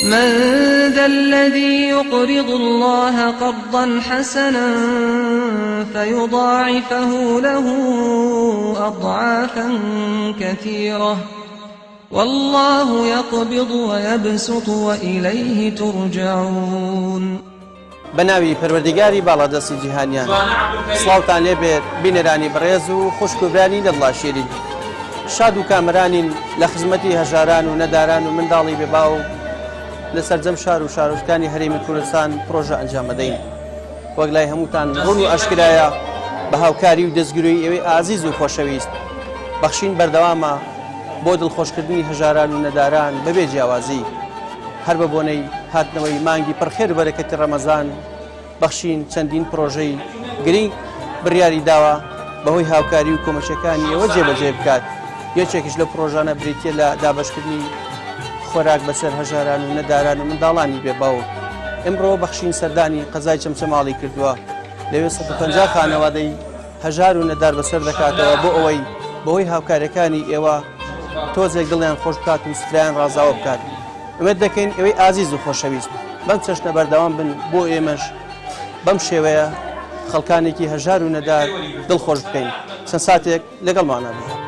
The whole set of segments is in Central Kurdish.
من ذا الذي يقرض الله قرضا حسنا فيضاعفه له أضعافا كثيرة والله يقبض ويبسط وإليه ترجعون. بناوی پەروەردگاری باڵادەستی جیهانیان سڵاوتان لێبێت بینەرانی بەڕێز و خوشکوبرانی لەڵا شێرین شاد و کامرانین لە خزمەتی هەژاران و نەداران و منداڵی بێباو لە سەرجەم شار و شارۆچکانی هەرێمی کوردستان پرۆژە ئەنجام دەدەین. وەک لای هەمووتان ڕوون و ئەشکرایە بە هاوکاری و دەستگیروی ئێوەی ئازیز و خۆشەویست بەخشین بەردەوامە بۆ دڵخۆشکردنی هەژاران و نەداران بەبێ جیاوازی هەر بە بۆنەی هاتنەوەی مانگی پڕخێر بەرەکەتی ڕەمەزان بەخشین چەندین پرۆژەی گرنگ بڕیاری داوە بەهۆی هاوکاری و کۆمەچەکانی ئێوە جێبەجێ بکات. یەکێکیش لە پرۆژانە بریتە لە دابەشکردنی خۆراک بەسەر هەژاران و نەداران و منداڵانی بێباوە. ئەمڕۆ بەخشین سەردانی قەزای چەمچەماڵی کردووە لەوێ 150 خانەوادەی هەژار و نەدار بەسەر دەکاتەوە بۆ ئەوەی بەهۆی هاوکاریەکانی ئێوە تۆزێک دڵیان خۆش بکات و سفرایان ڕازاوە بکات. ئەمە دەکەین ئەوەی ئازیز و خۆشەویست بەم چەشنە بەردەوام بن بۆ ئێمەش بەم شێوەیە خەڵکانێکی هەژار و نەدار دڵخۆش بکەین. چەند ساتێک لەگەڵمانە بێت.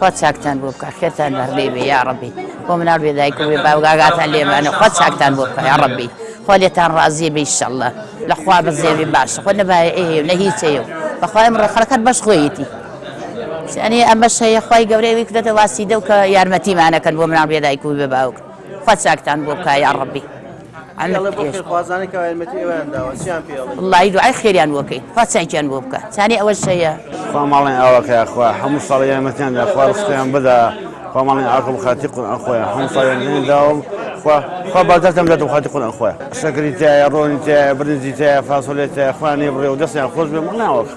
خۆت چاکتان بۆ بکە خێرتان بەڕێبێ یا ڕەبی بۆ مناڵ بێدایک و بێ باوگاگاتان لێمانە خۆت چاکتان بۆ بکە یا ڕەبی خۆ لێتان ڕازیە بێ ئینشەڵڵا لەخوا بەزێوی باشە خۆ نەبایە ئێ نە هیچ هەیە بەخوای ئەمڕۆ خەڵکەت بەش خۆیەتی یعنی ئەمەش هەیە خوای گەورەی کردێتە واسیدە و کە یارمەتیمانەکەن بۆ مناڵ بێدایک و بێ باوک خۆت چاکتان بۆ بکە یا ڕەبی والله دوعای خێریان وەکەی خوا چاکیان بۆ بکە چانی ئەوەش هەیە خوا ماڵێن ئاوەکەی خوا هەموو ساڵی یارمەتیان دا خوا ڕزقیان بدا خوا ماڵێن ئاوەکە بخاتی قورئان خۆیان هەموو ساڵیان داوم خوا بازارتان بدات بخاتی قورئان خۆیان شەکری تایە ڕۆنی تایە برنجی تایە فاسۆلێ تایە خوا نێبڕێ و دەستیان خۆش بێ ماڵێن ئاوەکە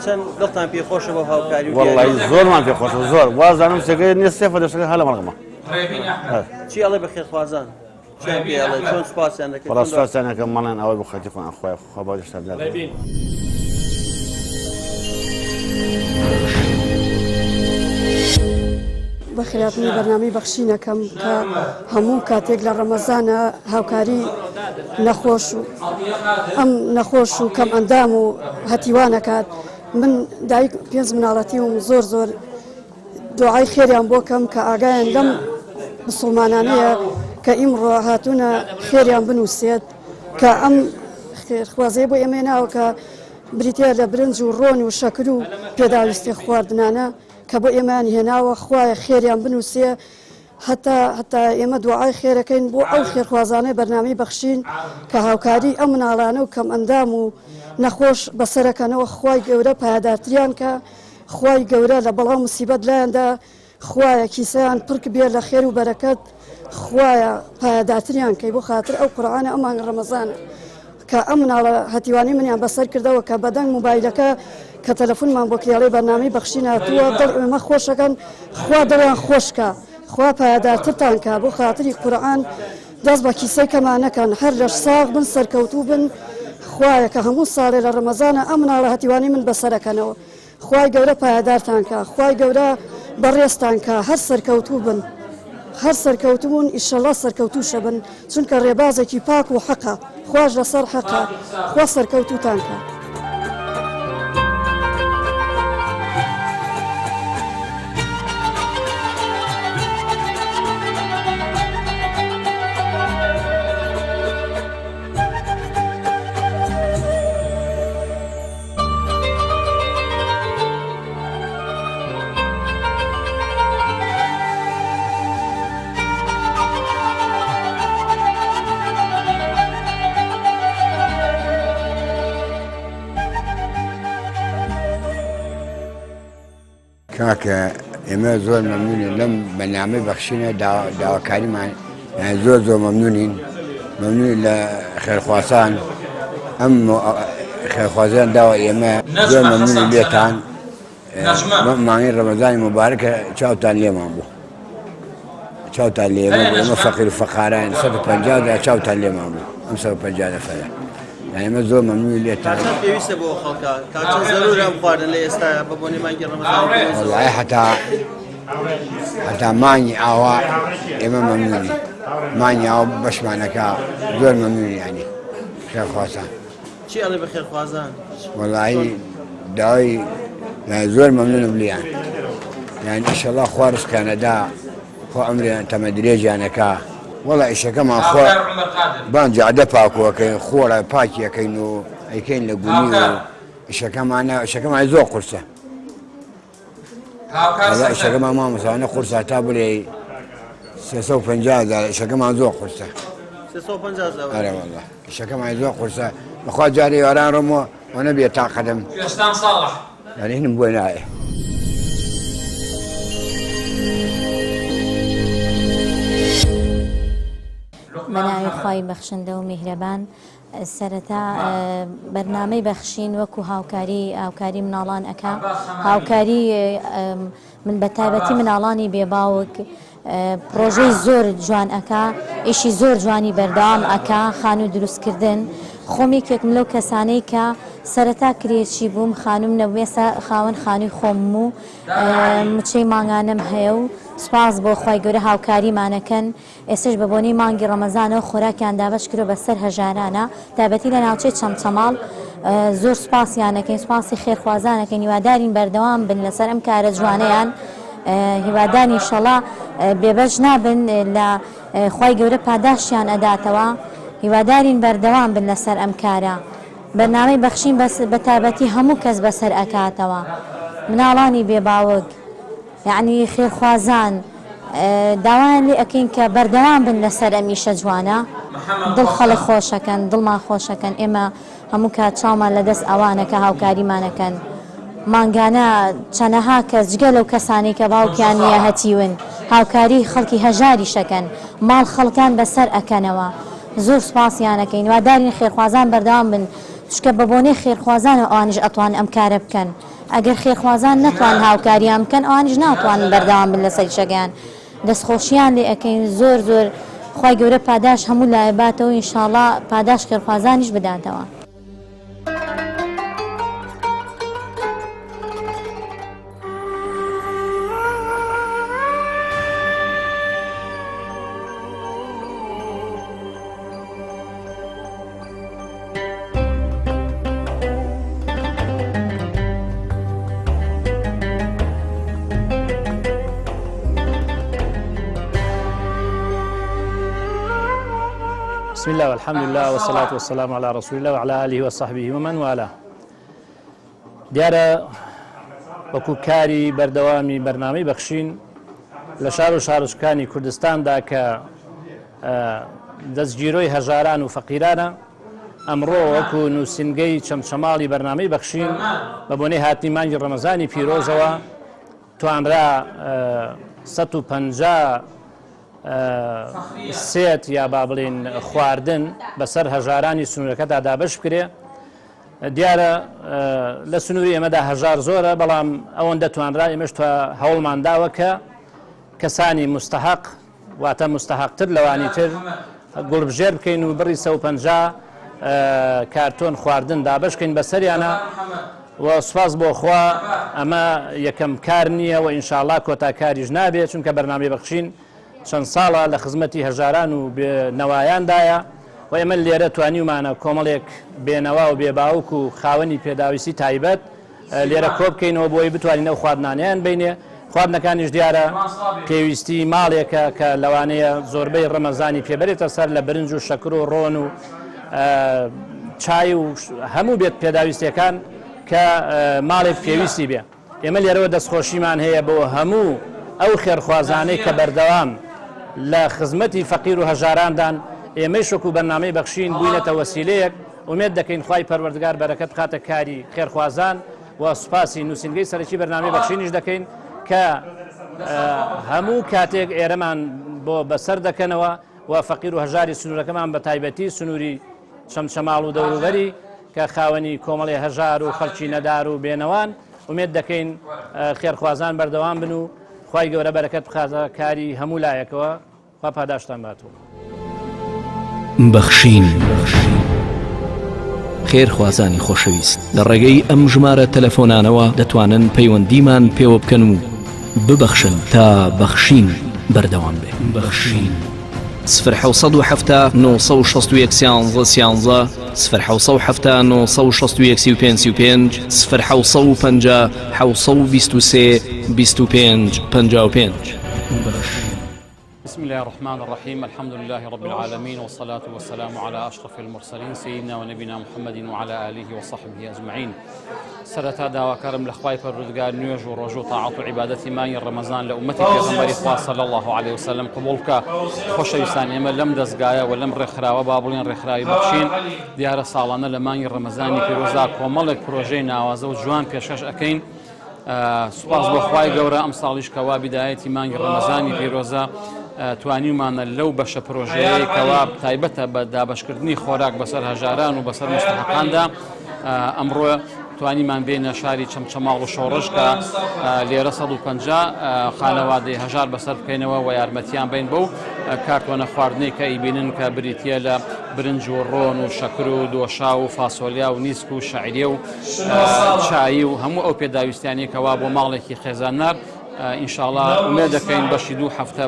چەند دڵتان پێخۆشە بۆ هاوکاری وەڵڵی زۆرمان پێخۆشە زۆر وازانم سێگەی نییە سێفە دەشەکە هەلە مەڵگەمە چی ئەڵێ بەخێرخوازان چۆن سوپاسیان دەکەن بەڕاست سوپاسیانەکە ماڵێن ئەوەی بخاتی قورئان خۆیان خوا بازارتان بدات بەخێراتنی بەرنامەی بەخشینەکەم کە هەموو کاتێک لە ڕەمەزانە هاوکاری نەخۆش و ئەم نەخۆش و کەم ئەندام و هەتیوانەکات من دایک پێنج مناڵەتی و زۆر زۆر دوعای خێریان بۆکەم کە ئاگایان لەم مسڵمانانەیە کە ئیمڕۆ هاتوونە خێریان بنووسێت کە ئەم خێرخوازەیە بۆ ئێمە ناوە کە بریتە لە برنج و ڕۆن و شەکر و پێداویستی خواردنانە کە بۆ ئێمان هێناوە خوایە خێریان بنووسێ هەتا ئێمە دوعای خێرەکەین بۆ ئەو خێرخوازانەی بەرنامەی بەخشین کە هاوکاری ئەم مناڵانە و کەم ئەندام و نەخۆش بەسەرەکەنەوە خوای گەورە پایدارتریان کە خوای گەورە لە بەڵاو موسیبەت لایەندا خوایە کیسەیان پڕک بێ لە خێر و بەرەکەت خوایە پایدارتریان کەی بۆ خاتر ئەو قورئانە ئەمان ڕەمەزانە کە ئەم مناڵە هەتیوانی منیان بەسەر کردەوە کە بەدەنگ موبایلەکە کە تەلەفۆنمان بۆ کریاڵەی بەرنامەی بەخشین هاتووە دڵ ئێمە خۆشەکەن خوا دڵیان خۆشکە خوا پایدارترتان کە بۆ خاتری قورئان دەست بە کیسەی کەمان نەکەن هەر لە ساغ بن سەرکەوتوو بن خوایە کە هەموو ساڵێ لە ڕەمەزانە ئەم مناڵە هەتیوانی من بەسەرەکەنەوە خوای گەورە پایدارتان کە خوای گەورە بەڕێستان کە هەر سەرکەوتوو بن هەر سەرکەوتبوون ئیشەڵا سەرکەوتووشە بن چونکە ڕێبازێکی پاک و حەقە خوش لەسەر حەقە خوا سەرکەوتوتان کە کاکە ئێمە زۆر مەمنونین لەم بەنامەی بەخشینە داواکاریمان زۆر مەمنونین لە خێرخواسان ئەم خێرخوازیان داوە ئێمە زۆر مەمنونی لێتان مانگی ڕەمەزانی مبارەکە چاوتان لێمان بوو چاوتان لێمە ئێمە فەقیر و فەقاران 150 چاوتان لێمان بوو ئەم 150 نەفەرە ئێمە زۆر مەمنونی لێتان پێویستە بۆ خەڵکە کاچە زەرورە خواردن لە ئێستا بە بۆنی مانگی ڕەمەزان وەڵای هەتا مانگی ئاوا ئێمە مەمنونی مانگی ئاوا بەشمانەکە زۆر مەمنونی یعنی خێرخوازان چی ئەڵێ بە خێرخوازان وەڵایی داوای زۆر مەمنونم لیان یعنی ئیشەڵا خوا ڕزقیانەدا خۆ ئەمریان تەمە درێژیانەکە وەڵا ئیشەکەمان خۆ بان جادە پاکوەکەین خۆرە پاکیەکەین و ئەیکەین لە گونی و ئیشەکەمان زۆر قورسە ئیشەکەمان مامۆسانە قورسە تا بڵێ 350 ئیشەکەمان زۆر قورسە 350 ئەرە وەڵا ئیشەکەمان زۆر قورسە بەخوا جارێ واران ڕۆمەوە و نەبێ تاقەدەم یعنی هینم بۆی نایە بەناوی خوای بەخشندە و میهرەبان سەرەتا بەرنامەی بەخشین وەکو هاوکاری مناڵان ئەکا هاوکاری من بە تایبەتی مناڵانی بێباوک پرۆژەی زۆر جوان ئەکا ئیشی زۆر جوانی بەردەوام ئەکا خانوو دروستکردن خۆمی کێکم لەو کەسانەی کە سەرەتا کرێکی بووم خانوم نەبوێسە خاوەن خانووی خۆم و مچەی ماگانم هەیە و سپاس بۆ خی گەورە هاوکاریمانەکەن ئێستش بە بۆنەی مانگی ڕەمەزانەوە خۆراکیان دابش کرۆ بەسەر هەژارانە تایبەتی لە ناوچەی چەمچەماڵ زۆر سپاسیانەکەین سپاسی خێرخوازانەکەین هیوادارین بەردەوام بن لەسەر ئەم کارە جوانەیان هیوادانی ئینشەڵا بێبەش نابن لە خی گەورە پاداشیان ئەداتەوە هیوادارین بەردەوام بن لەسەر ئەم کارە بەرنامەی بەخشین بە تایبەتی هەموو کەس بەسەر ئەکاتەوە مناڵانی بێباوک یعنی خێرخوازان داوایان لێ ئەەکەین کە بەردەوام بن لەسەر ئەمیشە جوانە دڵ خەڵک خۆشەکەن دڵمان خۆشەکەن ئێمە هەموو کات چاومان لەدەست ئەوانەکە هاوکاریمانەکەن مانگانە چەنەها کەس جگە لەو کەسانی کە باوکیان نییە هەتیون هاوکاری خەڵکی هەژاری شەکەن ماڵ خەڵکان بەسەر ئەکەنەوە زۆر سپاسیانەکەین وادارین خێرخوازان بەردەوام بن چکە بە بۆنەی خێرخوازانە ئەوانیش ئەتوان ئەم کارە بکەن ئەگەر خێرخوازان نەتوان هاوکاریان بکەن ئەوانیش ناتوانن بەردەوام بن لەسەر شەکەیان دەستخۆشیان لێ ئەەکەین زۆر خی گەورە پاداش هەموو لایەباتەوە ئینشاڵڵا پاداش خێرخوازانیش بداتەوە. بسم الله والحمد لله والصلاة والسلام على رسول الله وعلى آله وصحبه ومن والاه. دیارە وەکو کاری بەردەوامی بەرنامەی بەخشین لە شار و شارۆچکانی کوردستاندا کە دەستگیرۆی هەژاران و فەقیرانە ئەمڕۆ وەکو نووسینگەی چەمچەماڵی بەرنامەی بەخشین بە بۆنەی هاتنی مانگی ڕەمەزانی پیرۆزەوە توانرا 150 سێت یا با بڵێن خواردن بەسەر هەژارانی سنوورەکەدا دابش بکرێ. دیارە لە سنووری ئێمەدا هەژار زۆرە بەڵام ئەوەن دەتوانرا ئێمەش هەوڵمان داوە کە کەسانی مستحق واتە مستحقتر لەوانی تر گوڵبژێر بکەین و بڕی 150 کارتۆن خواردن دابشکەین بەسەریانە و سوپاس بۆ خوا ئەمە یەکەم کار نییە و ئینشاءڵڵا کۆتاکاریش نابێت چونکە بەرنامەی بەخشین چەند ساڵە لە خزمەتی هەژاران و نەوایاندایە و ئێمە لێرە توانیمانە کۆمەڵێک بێنەوا و بێباوک و خاوەنی پێداویستی تایبەت لێرە کۆ بکەینەوە بۆی بتوانین ئەو خواردنانیان بینێ. خواردنەکانیش دیارە پێویستی ماڵێکە کە لەوانەیە زۆربەی ڕەمەزانی پێبرێتە سەر لە برنج و شەکر و ڕۆن و چای و هەموو بێت پێداویستەکان کە ماڵێک پێویستی بێ. ئێمە لێرەوە دەستخۆشیمان هەیە بۆ هەموو ئەو خێرخوازانەی کە بەردەوام لە خزمەتی فەقیر و هەژاراندان ئێمەی شەکو بەرنامەی بەخشین بووینەتە وەسیلەیەک ئومێد دەکەین خوای پەروەردگار بەرەکەت بخاتە کاری خێرخوازان و سوپاسی نووسینگەی سەرەکی بەرنامەی بەخشینیش دەکەین کە هەموو کاتێک ئێرەمان بۆ بەسەر دەکەنەوە و فەقیر و هەژاری سنوورەکەمان بە تایبەتی سنووری چەمچەماڵ و دەوروبەری کە خاوەنی کۆمەڵی هەژار و خەڵکی نەدار و بێنەوان ومێت دەکەین خێرخوازان بەردەوام بن و خی گەورە بەرەکەت بخاتە کاری هەموو لایەکەوە خوا پاداشتان باتەوە. بەخشین خێرخوازانی خۆشەویست لە ڕێگەی ئەم ژمارە تەلەفۆنانەوە دەتوانن پەیوەندیمان پێوە بکەن و ببەخشن تا بەخشین بەردەوام بێ. بەخشین 1970 961 13 1970 961 1950 723 25 55. بسم الله الرحمن الرحيم الحمد لله رب العالمين والصلاة والسلام على أشرف المرسلين سيدنا ونبينا محمد وعلى آله وصحبه أجمعين. سرتا داواکارم لخوای پروردگار نوێژ و ڕۆژ و تاعات و عیبادەتی مانگی ڕەمەزان لە ئومەتی پێغەمبەری خوا صلی الله عليه وسلم قبول بکە. خۆشەویستان ئێمە لەم دەستگایە و لەم ڕێکخراوە با بڵێن ڕێکخراوی بەخشین دیارە ساڵانە لە مانگی ڕەمەزانی پیرۆزدا کۆمەڵێک پرۆژەی ناوازە و جوان پێشکەش ئەکەین. سوپاس بۆ خوای گەورە ئەم ساڵیش کەوا بیدایەتی مانگی ڕەمەزانی پیرۆزە توانیمانە لەو بەشە پرۆژەیە کەوا تایبەتە بە دابەشکردنی خۆراک بەسەر هەژاران و بەسەر مستحقاندا ئەمڕۆ توانیمان بێنە شاری چەمچەماڵ و شۆڕش کە لێرە 150 خانەوادەی هەژار بەسەر بکەینەوە و یارمەتیان بین بەو کارتۆنە خواردنەی کە ئیبینن کە بریتە لە برنج و ڕۆن و شەکر و دۆشا و فاسۆلیا و نیسک و شەعیرێ و چایی و هەموو ئەو پێداویستیانێکەوە بۆ ماڵێکی خێزاننار ئینشاءڵڵا ومێ دەکەین بەشی 2 هەفتە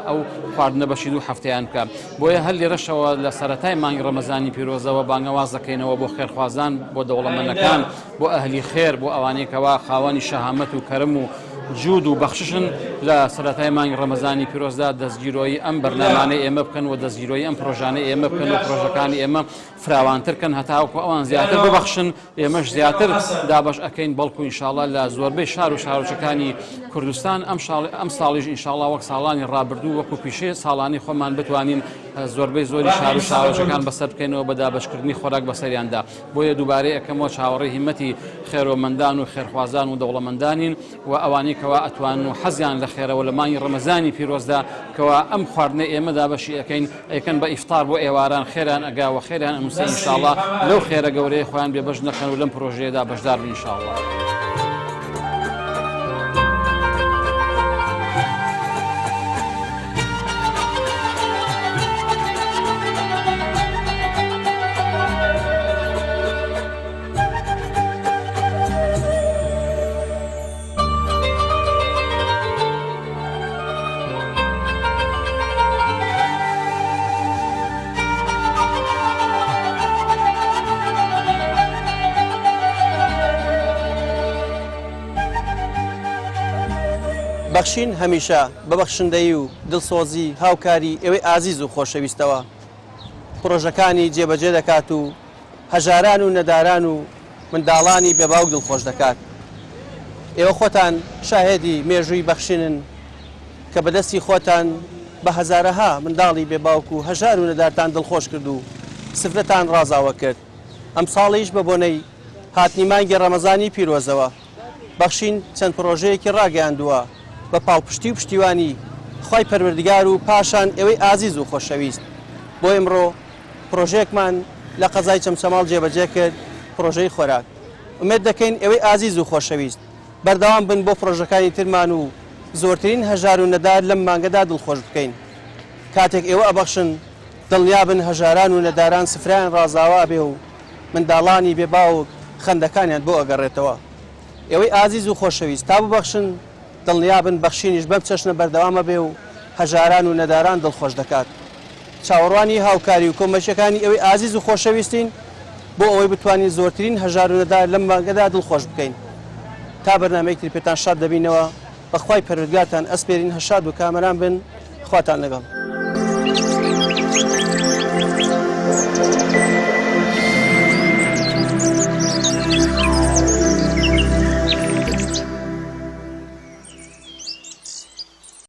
ئەو خواردنە بەشی 2 هەفتەیان بکە بۆیە هەر لێرەشەوە لە سەرەتای مانگی ڕەمەزانی پیرۆزەوە بانگەواز دەکەینەوە بۆ خێرخوازان بۆ دەوڵەمەندەکان بۆ ئەهلی خێر بۆ ئەوانەیەکەوە خاوەنی شەهامەت و کەرم و جود و بەخششن لە سەرەتای مانگی ڕەمەزانی پیرۆزدا دەستگیرۆی ئەم بەرنامانەی ئێمە بکەن و دەستگیرۆی ئەم پرۆژانەی ئێمە بکەن و پرۆژەکانی ئێمە فراوانترکەن هەتاوەکو ئەوان زیاتر ببەخشن ئێمەش زیاتر دابەش ئەەکەین بەڵکو ئینشاءڵڵا لە زۆربەی شار و شارۆچەکانی کوردستان ئەم ساڵیش ئینشاءڵڵا وەک ساڵانی ڕابردوو وەکو پیشێ ساڵانی خۆمان بتوانین زۆربەی زۆری شار و شارۆچەکان بەسەر بکەینەوە بە دابەشکردنی خۆراک بەسەریاندا بۆیە دووبارەی ئەەکەمەوە چاوەڕێی هیمەتی خێرۆمەندان و خێرخوازان و دەوڵەمەندانین و ئەوانەیەکەوە ئەتوان و حەزیان لە خێرەوە لە مانگی ڕەمەزانی پیرۆزدا کەوا ئەم خواردنە ئێمە دابەشی ئەەکەن بە ئیفطار بۆ ئێواران خێران ئەگا و خێران ئەنووسێ ئینشاءڵڵا لەو خێرە گەورەی خۆیان بێبەش نەکەن و لەم پرۆژەیەدا بەشدار بن ئینشاءڵڵا. بەخشین هەمیشە بەبەخشندەی و دڵسۆزی هاوکاری ئێوەی ئازیز و خۆشەویستەوە پرۆژەکانی جێبەجێ دەکات و هەژاران و نەداران و منداڵانی بێباوک دڵخۆش دەکات. ئێوە خۆتان شاهێدی مێژووی بەخشینن کە بەدەستی خۆتان بە هەزارەها منداڵی بێباوک و هەژار و نەدارتان دڵخۆش کرد و سفرەتان ڕازاوە کرد. ئەم ساڵیش بە بۆنەی هاتنی مانگی ڕەمەزانی پیرۆزەوە بەخشین چەند پرۆژەیەکی ڕاگەیاندووە بە پاڵپشتی و پشتیوانی خی پەروەردگار و پاشان ئێوەی ئازیز و خۆشەویست. بۆ ئێمڕۆ پرۆژەیەکمان لە قەزای چەمچەماڵ جێبەجێ کرد پرۆژەی خۆراک. ئومێد دەکەین ئێوەی ئازیز و خۆشەویست بەردەوام بن بۆ پرۆژەکانی ترمان و زۆرترین هەژار و نەدار لەم مانگەدا دڵخۆش بکەین. کاتێک ئێوە ئەبەخشن دڵنیابن هەژاران و نەداران سفران ڕازاوا بێ و منداڵانی بێباوک خەندەکانیان بۆ ئەگەڕێتەوە. ئێوەی ئازیز و خۆشەویست تا ببەخشن دڵنیابن بەخشینیش بەم چەشنە بەردەوامە بێ و هەژاران و نەداران دڵخۆش دەکات. چاوەڕوانی هاوکاری و کۆمەچەکانی ئێوەی ئازیز و خۆشەویستین بۆ ئەوەی بتوانین زۆرترین هەژار و نەدار لەم مانگەدا دڵخۆش بکەین. تا بەرنامەیەکی پێتان شاد دەبینەوە بەخوای پەروەردگارتان ئەسپێرین هەشاد و کامەران بن خواتان لەگەڵ.